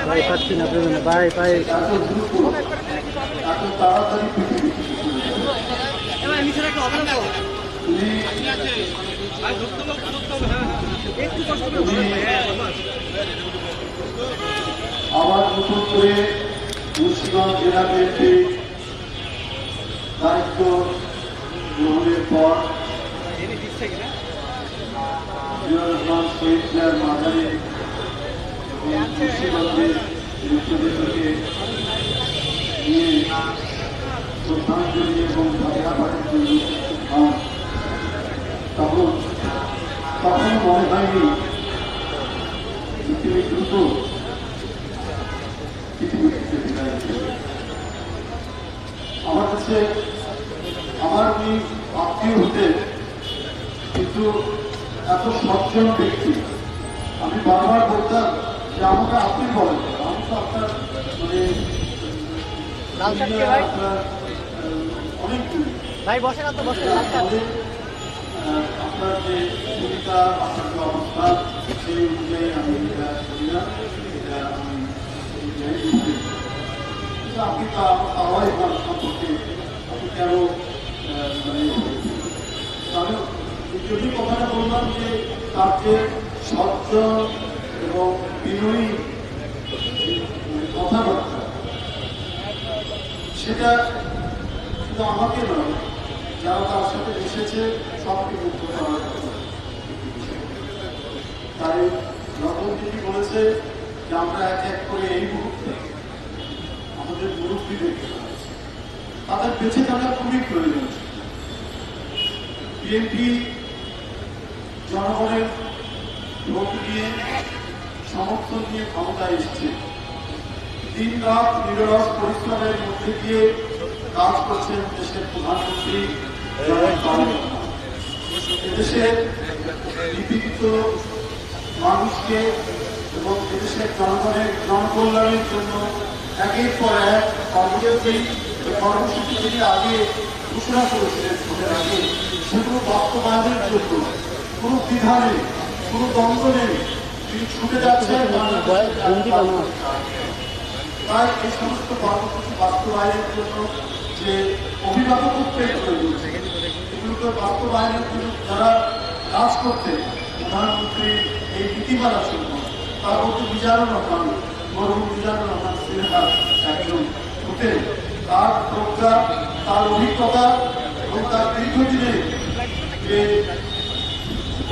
ভাই পাচ্ছি না পেমেন্ট ভাই ভাই এত তাড়াতাড়ি আবার নতুন করে মুন্সিগঞ্জ জেলা বিএনপি দায়িত্ব গ্রহণের পর জিয়াউর রহমান শহীদ জিয়ার মাঝারে এবং মুন্সিগঞ্জের মুখ্যমন্ত্রীকে নিয়ে শ্রদ্ধাঞ্জলি এবং ভাবনা পাঠের জন্য তখন মনে হয়নি পৃথিবী দ্রুত পৃথিবী থেকে বিদায় নেবে। আমার কাছে আমার উনি আত্মীয় হতে, কিন্তু এত সজ্জন ব্যক্তি আমি বারবার বলতাম যে আমাকে আপনি বলেন, আমি তো আপনার আপনার অনেক ভাই বসে না তো বসে আপনার যে ভূমিকা, আপনার যে অবস্থা, সেই অনুযায়ী আমি এটা করি না, এটা আমি আপনি তো আমার সবাই মানুষ সম্পর্কে আপনি কেন আমি যদি কথাটা বললাম যে তার যে সজ্জন এবং বিনয়ী কথাবার্তা, সেটা শুধু আমাকে নয়, যারা তার সাথে এসেছে সবকে মুক্ত করার কথা। তাই রতন দিদি বলেছে যে আমরা এক এক করে এই মুহূর্তে আমাদের মুরব্বীদেরকে তাদের বেঁচে থাকা খুবই প্রয়োজন। বিএনপি জনগণের ভোট নিয়ে, সমর্থন নিয়ে ক্ষমতায় এসেছে। দিন রাত নিরলস পরিশ্রমের মধ্যে দিয়ে কাজ করছেন দেশের প্রধানমন্ত্রী দেশের নিপীড়িত মানুষকে এবং দেশের জনগণের জনকল্যাণের জন্য একের পর এক কর্মসূচি তিনি আগে ঘোষণা করেছিলেন ভোটের আগে, সেগুলো বাস্তবায়নের জন্য কোনো দ্বিধা নেই, কোনো দ্বন্দ্ব নেই, তিনি ছুটে যাচ্ছেন। তাই এই সমস্ত কর্মসূচি বাস্তবায়নের জন্য যে অভিভাবকত্বের প্রয়োজন, এগুলোকে বাস্তবায়নের জন্য যারা কাজ করতে প্রধানমন্ত্রী এই নীতিমালা শুরু, তার মধ্যে মিজানুর রহমান, মরহুম মিজানুর রহমান সিনহা একজন হতে, তার প্রজ্ঞা, তার অভিজ্ঞতা এবং তার দীর্ঘদিনের যে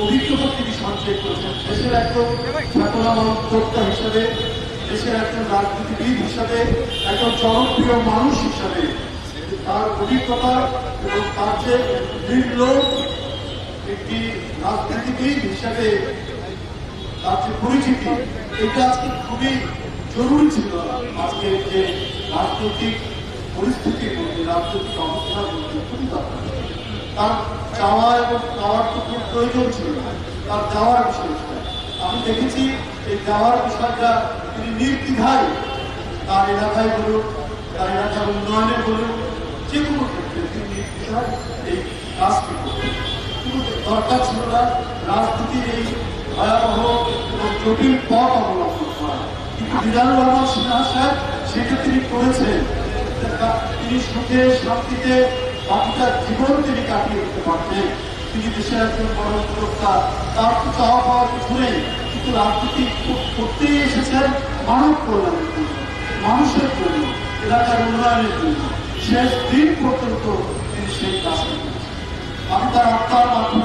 অভিজ্ঞতা তিনি সঞ্চয় করেছেন, দেশের একজন খ্যাতনামা উদ্যোক্তা হিসেবে, দেশের একজন রাজনীতিবিদ হিসাবে, একজন জনপ্রিয় মানুষ হিসাবে তার অভিজ্ঞতা এবং তার যে নির্লোভ একটি রাজনীতিবিদ হিসাবে তার যে পরিচিতি, এটা আজকে খুবই জরুরি ছিল। আজকে যে রাজনৈতিক পরিস্থিতির মধ্যে, রাজনৈতিক অবস্থার মধ্যে খুবই দরকার। তার চাওয়া এবং পাওয়ার তো খুব প্রয়োজন ছিল, তার যাওয়ার বিষয়টা আমি দেখেছি। এই যাওয়ার বিষয়টা তিনি নির্দ্বিধায় তার এলাকায় বলুন, তার এলাকার উন্নয়নে বলুন, যে কোনো ক্ষেত্রে তিনি নির্দ্বিধায় এই কাজটি করতেন। কিন্তু দরকার ছিল না রাজনীতির এই ভয়াবহ এবং জটিল পথ অবলম্বন করা, কিন্তু মিজানুর রহমান সিনহা সাহেব সেটা তিনি করেছেন। তিনি সুখে শান্তিতে বাকিটা জীবন তিনি কাটিয়ে উঠতে পারতেন। তিনি দেশের একজন বড় উদ্যোক্তা, তার তো চাওয়া পাওয়ার কিছু নেই, কিন্তু রাজনীতি করতেই এসেছেন মানব কল্যাণের জন্য, মানুষের জন্য, এলাকার উন্নয়নের জন্য। শেষ দিন পর্যন্ত তিনি সেই কাজ করেছেন। আমি তার আত্মার মাধ্যমে